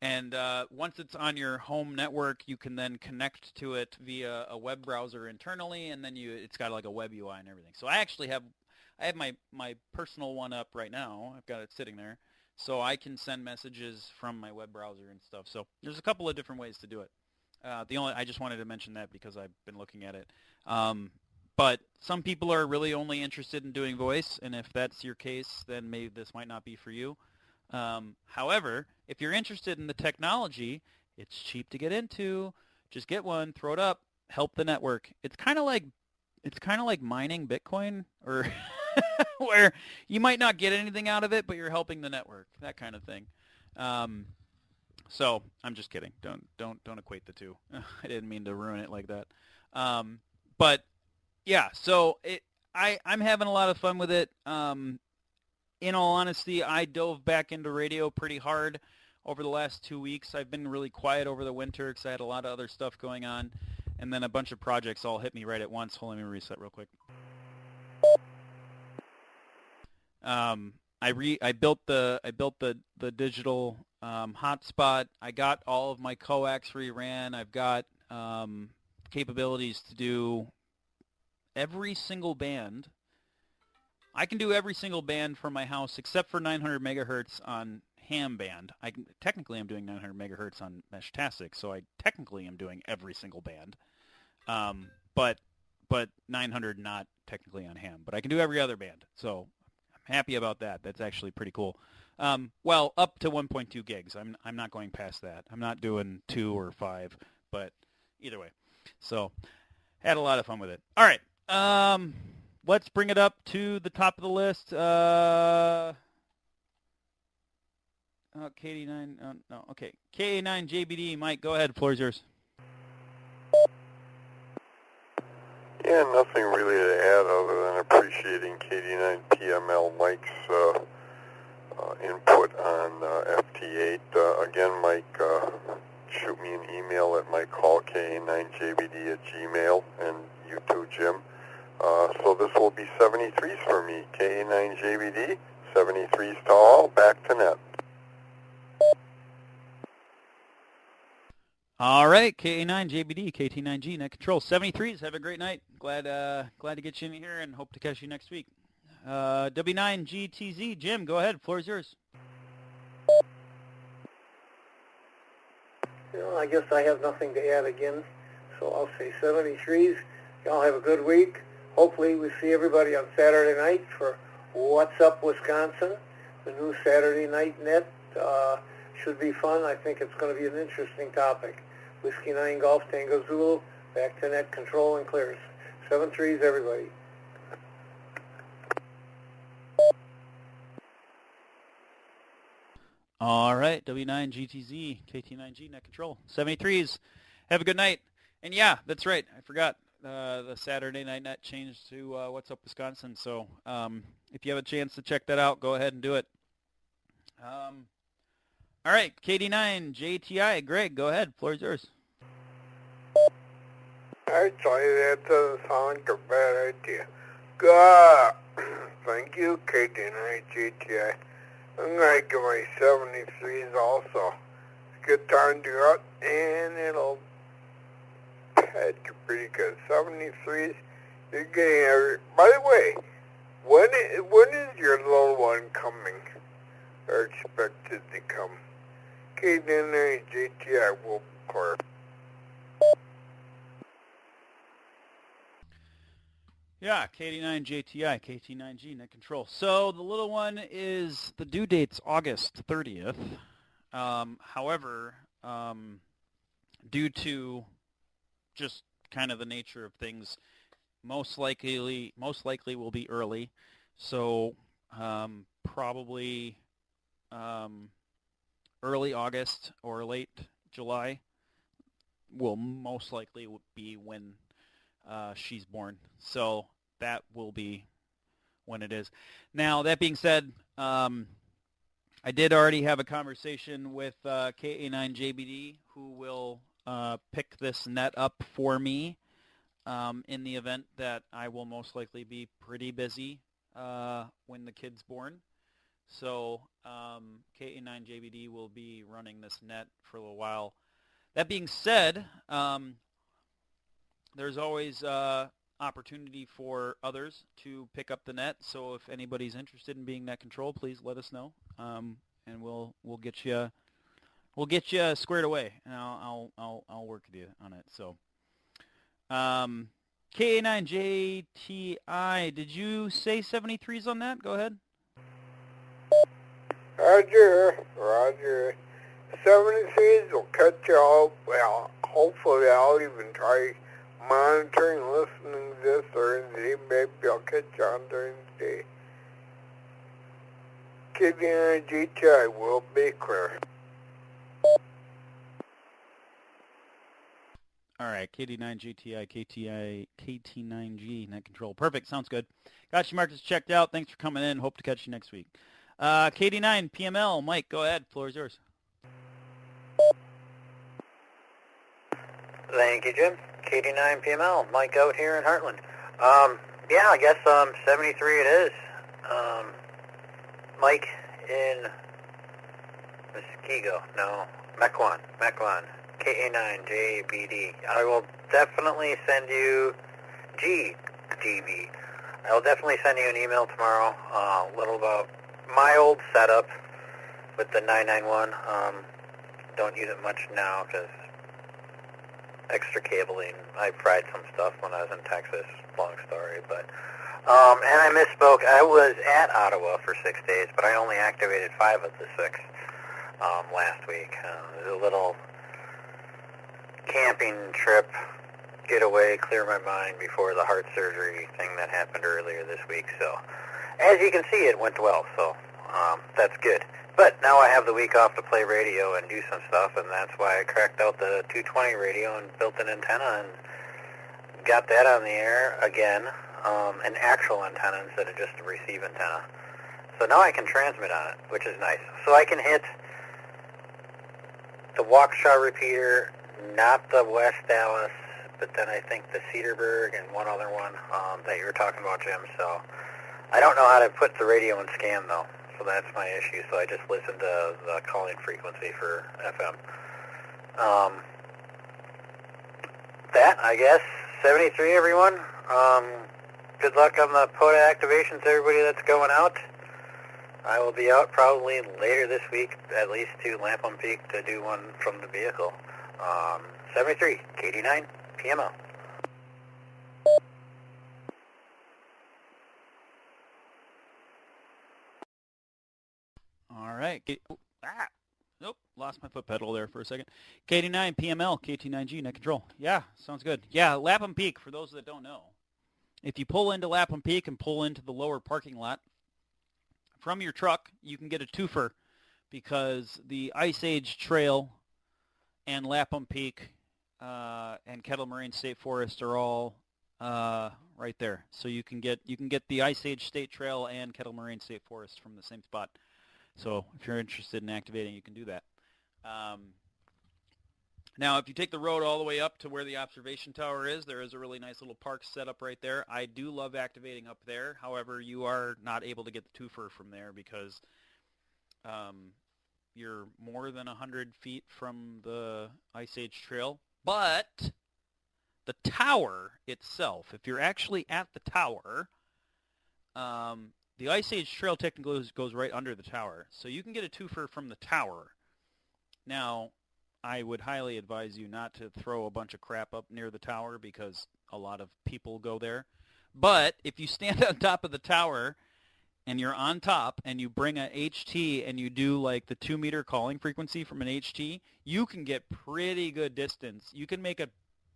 And once it's on your home network, you can then connect to it via a web browser internally, and then it's got like a web UI and everything. So I actually have my personal one up right now. I've got it sitting there, so I can send messages from my web browser and stuff. So there's a couple of different ways to do it. I just wanted to mention that because I've been looking at it. But some people are really only interested in doing voice, and if that's your case, then maybe this might not be for you. However, if you're interested in the technology, it's cheap to get into. Just get one, throw it up, help the network. It's kind of like mining Bitcoin, or where you might not get anything out of it, but you're helping the network, that kind of thing. So I'm just kidding. Don't equate the two. I didn't mean to ruin it like that. But yeah, so I'm having a lot of fun with it. In all honesty, I dove back into radio pretty hard over the last 2 weeks. I've been really quiet over the winter because I had a lot of other stuff going on, and then a bunch of projects all hit me right at once. Hold on, let me reset real quick. I built the digital hotspot. I got all of my coax reran. I've got capabilities to do every single band. I can do every single band from my house except for 900 megahertz on ham band. Technically, I'm doing 900 megahertz on Meshtastic, so I technically am doing every single band. But 900 not technically on ham. But I can do every other band, so I'm happy about that. That's actually pretty cool. Well, up to 1.2 gigs. I'm not going past that. I'm not doing 2 or 5, but either way. So had a lot of fun with it. All right. Let's bring it up to the top of the list. KD9, no, okay. KA9JBD, Mike, go ahead. Floor is yours. Yeah, nothing really to add other than appreciating KD9 PML Mike's input on FT8. Again, Mike, shoot me an email at mykcallka9jbd@gmail, and you too, Jim. So this will be 73s for me. KA9JBD, 73s to all, back to net. All right, KA9JBD, KT9G, Net Control, 73s. Have a great night. Glad to get you in here, and hope to catch you next week. W9GTZ, Jim, go ahead. Floor is yours. I guess I have nothing to add again, so I'll say 73s. Y'all have a good week. Hopefully we see everybody on Saturday night for What's Up Wisconsin. The new Saturday Night Net should be fun. I think it's going to be an interesting topic. Whiskey 9 Golf Tango Zulu, back to Net Control and clears. 73s, everybody. All right, W9GTZ, KT9G, Net Control, 73s. Have a good night. And yeah, that's right. I forgot. The Saturday Night Net changed to What's Up Wisconsin. So if you have a chance to check that out, go ahead and do it. All right, KD9JTI, Greg, go ahead. Floor is yours. Actually, that doesn't sound like a bad idea. God, thank you, KD9GTI. I'm going to give my 73s also. It's a good time to go out, and it'll pad you pretty good. 73s, you're getting every... By the way, when is your little one coming? Or expected to come? KD9GTI will clear. Yeah, KD9JTI, KT9G, Net Control. So the little one is, the due date's August 30th. However, due to just kind of the nature of things, most likely will be early. So probably early August or late July will most likely be when she's born. So that will be when it is. Now, that being said, I did already have a conversation with KA9JBD, who will pick this net up for me in the event that I will most likely be pretty busy when the kid's born. So KA9JBD will be running this net for a little while. That being said, there's always opportunity for others to pick up the net. So if anybody's interested in being net control, please let us know, and we'll get you squared away, and I'll work with you on it. So KA9JTI, did you say 73s on that? Go ahead. Roger. 73s will catch you all. Well, hopefully I'll even try monitoring, listening to this during the day. Maybe I'll catch on during the day. KD9GTI will be clear. All right, KD9GTI, KT9G, net control. Perfect, sounds good. Got you, Marcus, checked out. Thanks for coming in. Hope to catch you next week. KD9 PML, Mike, go ahead. Floor is yours. Thank you, Jim. KD9 PML, Mike out here in Heartland. Yeah, I guess 73 it is. Mike in Muskego. No, Mequon. KA9JBD. I will definitely send you GGB. I will definitely send you an email tomorrow, a little about my old setup with the 991. Don't use it much now because extra cabling. I fried some stuff when I was in Texas. Long story, but and I misspoke. I was at Ottawa for 6 days, but I only activated 5 of the 6 last week. It was a little camping trip, get away, clear my mind before the heart surgery thing that happened earlier this week. So, as you can see, it went well. So that's good. But now I have the week off to play radio and do some stuff, and that's why I cracked out the 220 radio and built an antenna and got that on the air again, an actual antenna instead of just a receive antenna. So now I can transmit on it, which is nice. So I can hit the Waukesha repeater, not the West Dallas, but then I think the Cedarburg and one other one that you were talking about, Jim. So I don't know how to put the radio in scan, though. So that's my issue. So I just listen to the calling frequency for FM. That, I guess, 73, everyone. Good luck on the POTA activations, everybody that's going out. I will be out probably later this week, at least to Lapham Peak to do one from the vehicle. 73, KD9, PML. All right. Nope, lost my foot pedal there for a second. KD9 PML, KT9G, net control. Yeah, sounds good. Yeah, Lapham Peak, for those that don't know. If you pull into Lapham Peak and pull into the lower parking lot, from your truck, you can get a twofer because the Ice Age Trail and Lapham Peak and Kettle Moraine State Forest are all right there. So you can get the Ice Age State Trail and Kettle Moraine State Forest from the same spot. So if you're interested in activating, you can do that. Now, if you take the road all the way up to where the observation tower is, there is a really nice little park set up right there. I do love activating up there. However, you are not able to get the twofer from there because you're more than 100 feet from the Ice Age Trail. But the tower itself, if you're actually at the tower, the Ice Age Trail technically goes right under the tower. So you can get a twofer from the tower. Now, I would highly advise you not to throw a bunch of crap up near the tower because a lot of people go there. But if you stand on top of the tower and you're on top and you bring a HT and you do like the 2-meter calling frequency from an HT, you can get pretty good distance. You can make a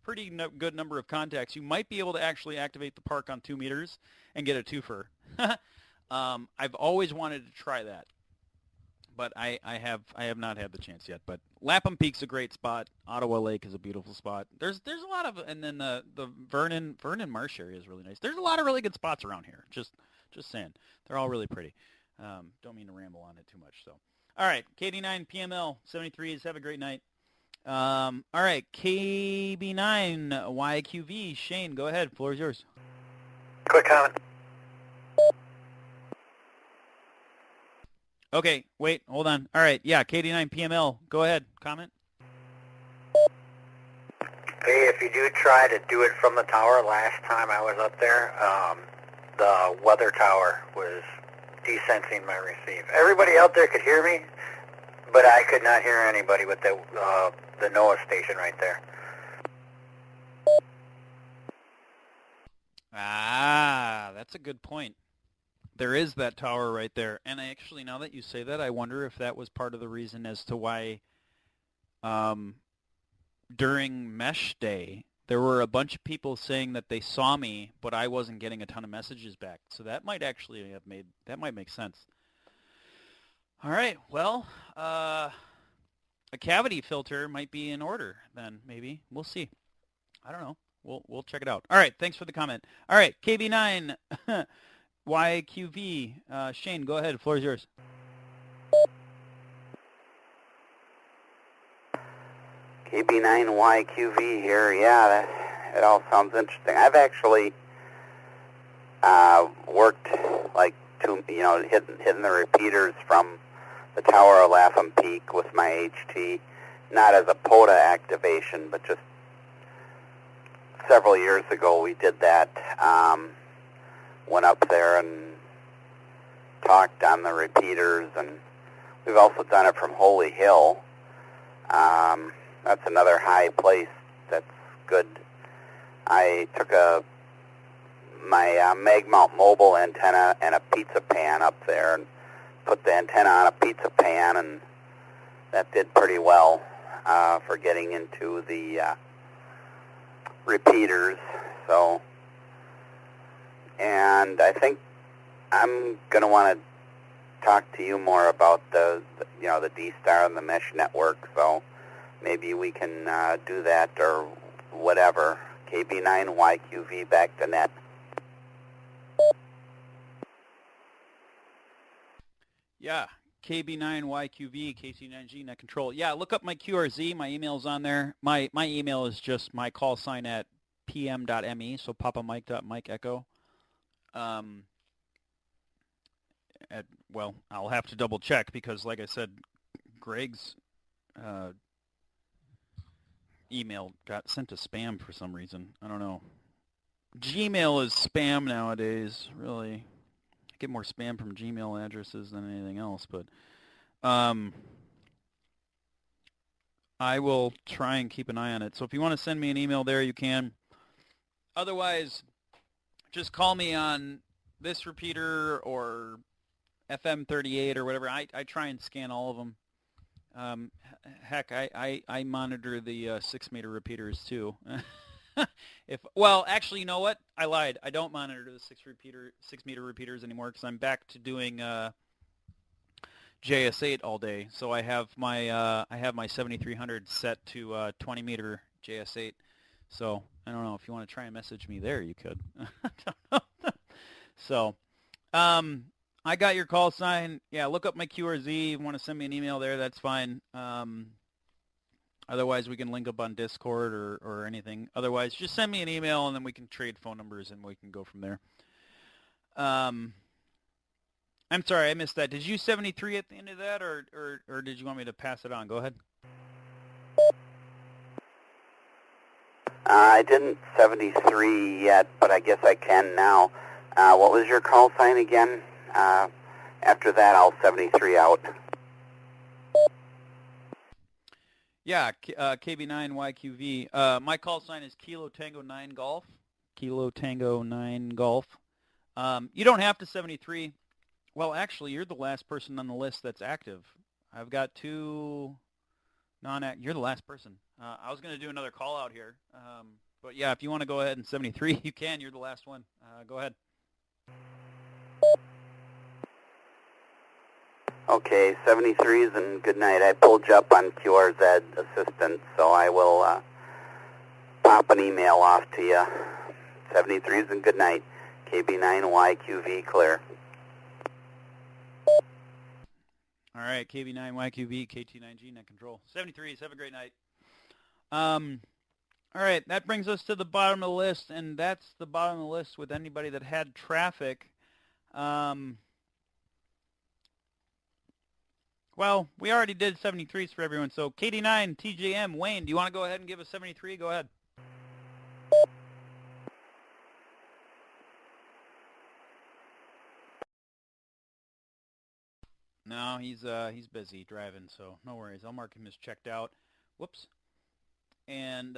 pretty good number of contacts. You might be able to actually activate the park on 2 meters and get a twofer. I've always wanted to try that. But I have not had the chance yet. But Lapham Peak's a great spot. Ottawa Lake is a beautiful spot. There's a lot of, and then the Vernon Marsh area is really nice. There's a lot of really good spots around here. Just Just saying. They're all really pretty. Don't mean to ramble on it too much. So, all right, KD9 PML 73s. Have a great night. All right, KB9 YQV. Shane, go ahead. Floor is yours. Quick comment. Okay, wait, hold on. All right, yeah, KD9 PML. Go ahead. Comment. Hey, if you do try to do it from the tower, last time I was up there, the weather tower was desensing my receive. Everybody out there could hear me, but I could not hear anybody with the NOAA station right there. Ah, that's a good point. There is that tower right there. And actually, now that you say that, I wonder if that was part of the reason as to why during Mesh Day, there were a bunch of people saying that they saw me, but I wasn't getting a ton of messages back. So that might actually have that might make sense. All right, well, a cavity filter might be in order then, maybe. We'll see. I don't know. We'll check it out. All right, thanks for the comment. All right, KB9 YQV. Shane, go ahead. The floor is yours. KB9YQV here. Yeah, it all sounds interesting. I've actually worked like hitting the repeaters from the Tower of Lapham Peak with my HT, not as a POTA activation, but just several years ago we did that. Went up there and talked on the repeaters, and we've also done it from Holy Hill. That's another high place that's good. I took my mag mount mobile antenna and a pizza pan up there and put the antenna on a pizza pan, and that did pretty well for getting into the repeaters. So, and I think I'm going to want to talk to you more about the D-Star and the mesh network, so maybe we can do that or whatever. KB9YQV back to net. Yeah, KB9YQV, KC9G, net control. Yeah, look up my QRZ. My email's on there. My email is just my call sign at pm.me, so papamike.mike echo. Well, I'll have to double check because, like I said, Greg's email got sent to spam for some reason. I don't know. Gmail is spam nowadays, really. I get more spam from Gmail addresses than anything else, but I will try and keep an eye on it. So if you want to send me an email there, you can. Otherwise, just call me on this repeater or FM38 or whatever. I try and scan all of them. Heck, I monitor the 6-meter repeaters too. Well, actually, you know what? I lied. I don't monitor the 6-meter repeaters anymore because I'm back to doing JS8 all day. So I have my 7300 set to 20-meter JS8. So I don't know if you want to try and message me there, you could. So, I got your call sign. Yeah, look up my QRZ. You want to send me an email there, that's fine. Otherwise, we can link up on Discord or anything. Otherwise, just send me an email, and then we can trade phone numbers, and we can go from there. I'm sorry, I missed that. Did you 73 at the end of that, or did you want me to pass it on? Go ahead. I didn't 73 yet, but I guess I can now. What was your call sign again? After that, I'll 73 out. Yeah, KB9YQV. My call sign is Kilo Tango 9 Golf. Kilo Tango 9 Golf. You don't have to 73. Well, actually, you're the last person on the list that's active. I've got 2 non-active. You're the last person. I was going to do another call out here. But yeah, if you want to go ahead and 73, you can. You're the last one. Go ahead. Okay, 73s and good night. I pulled you up on QRZ Assistant, so I will pop an email off to you. 73s and good night. KB9YQV clear. All right, KB9YQV, KT9G, net control. 73s, have a great night. All right, that brings us to the bottom of the list, and that's the bottom of the list with anybody that had traffic. Well, we already did 73s for everyone, so KD9, TJM, Wayne, do you want to go ahead and give a 73? Go ahead. No, he's busy driving, so no worries. I'll mark him as checked out. Whoops. And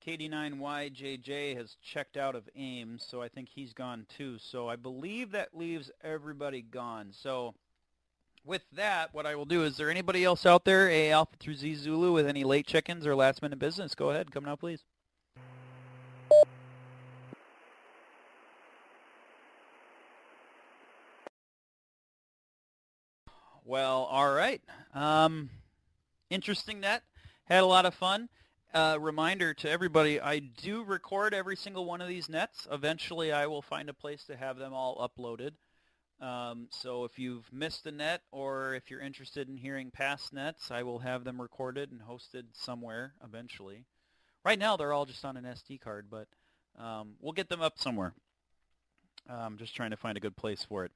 KD9YJJ has checked out of Ames, so I think he's gone too. So I believe that leaves everybody gone. So with that, what I will do, is there anybody else out there, A Alpha through Z Zulu, with any late check-ins or last-minute business? Go ahead. Come now, please. Well, all right. Interesting net. Had a lot of fun. Reminder to everybody, I do record every single one of these nets. Eventually, I will find a place to have them all uploaded. So if you've missed a net, or if you're interested in hearing past nets, I will have them recorded and hosted somewhere eventually. Right now, they're all just on an SD card, but we'll get them up somewhere. I'm just trying to find a good place for it.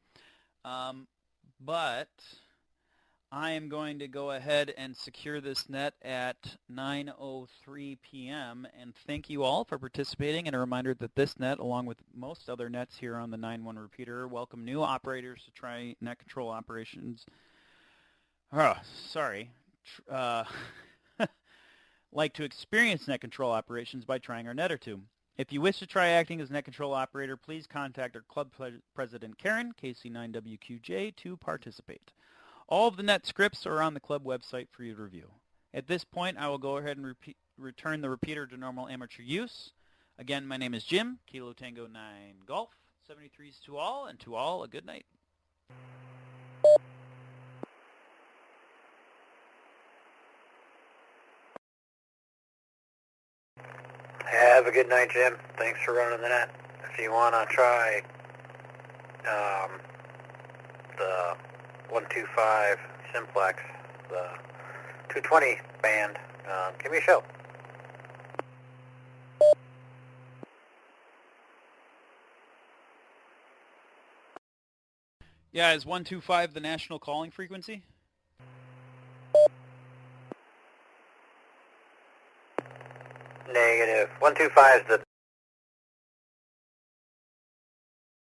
But I am going to go ahead and secure this net at 9:03 p.m. and thank you all for participating, and a reminder that this net, along with most other nets here on the 9-1 repeater, welcome new operators to try net control operations. Like to experience net control operations by trying our net or two. If you wish to try acting as net control operator, please contact our club president, Karen, KC9WQJ, to participate. All of the net scripts are on the club website for you to review. At this point, I will go ahead and return the repeater to normal amateur use. Again, my name is Jim, Kilo Tango 9 Golf, 73s to all, and to all a good night. Have a good night, Jim. Thanks for running the net. If you want to try the 125 simplex, the 220 band, give me a shout. Yeah, is 125 the national calling frequency? Negative. 125 is the